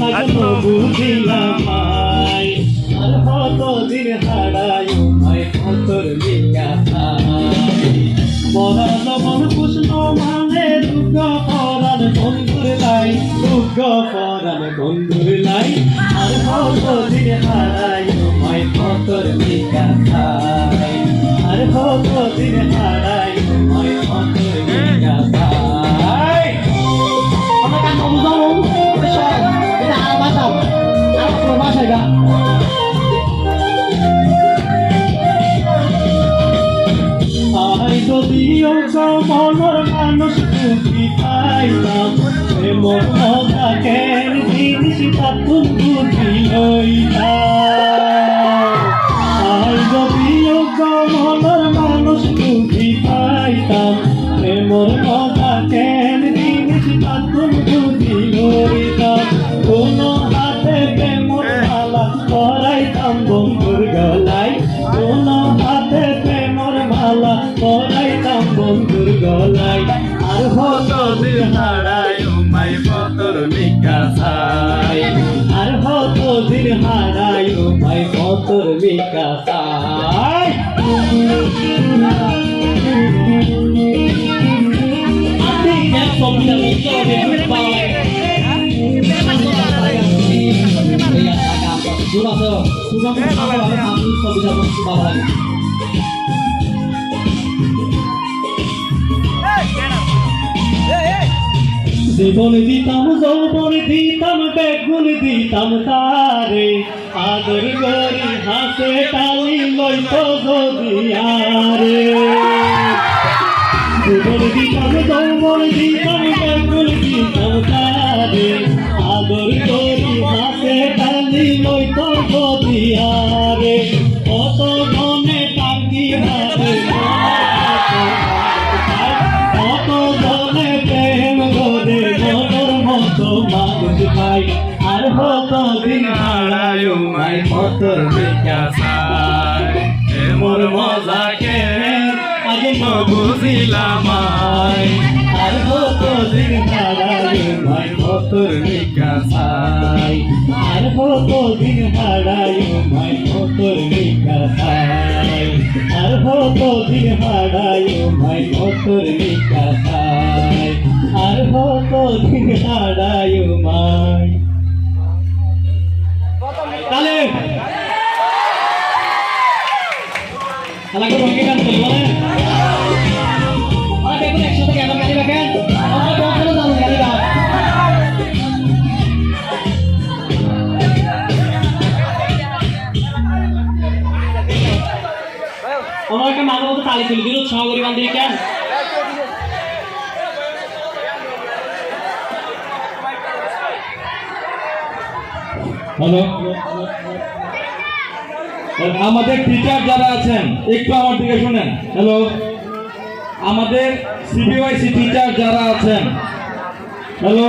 লাগলো বুঝিলাম মাই আর কতদিন হারায় মাই কতর বিকাশাই মরাল মন কৃষ্ণ মানে দুঃখ পরাণ বন্ধুর লাই দুঃখ পরাণ বন্ধুর লাই আর কতদিন হারায় মাই কতর বিকাশাই আর কতদিন হারায় মাই কতর বিকাশাই যদিও মনের মানুষ বুঝি পাইতাম মন মজাকে জিনিস তাতুন বুঝি লইতাম যদিও মনের মানুষ বুঝি পাইতাম মন মজাকে জিনিস তাতুন বুঝি লইতাম কোন হাতে প্রেমর মালা করাইতাম বন্ধুর গলায় কোন হাতে প্রেমর মালা করাইতাম বন্ধুর গলায় আর কতদিন হারায় মাই কতর বিকাশাই আর কতদিন হারায় মাই কতর বিকাশাই আপনি এক কবিতা লিখতে হবে জীবন দিতাম যৌবন দিতাম বেগুন দিতাম তারে আদর করি হাসে টালি লইত যদি আরে জীবন দিতাম যৌবন দিতাম বেগুন দিতাম তারে আদর করি হাসে টালি লইত যদি আরে কত মনে টাকি হাতে কত জনে প্রেম করে মনের মতো মানুষ পাই আর কতদিন হারায় মাই কতর বিকাশাই মোর মজাকে আগে বুঝিলাম আর কতদিন হারায় মাই কতর বিকাশাই আর কতদিন হারায় মাই কতর বিকাশাই আর কতদিন হারায় মাই কতর বিকাশাই আর কতদিন হারায় মাই তাহলে আলাদা রঙে গান করবো না আর দেখুন একসাথে কেন গাড়ি রাখেন আমরা কখনো জানো গাড়ি রাখ ওনাকে মাঝে মধ্যে তালি তুলি দিল সহগরি বান্ধবী কেন হ্যালো আমাদের টিচার যারা আছেন একটু আমার দিকে শুনেন হ্যালো আমাদের সিবিওয়াইসি টিচার যারা আছেন হ্যালো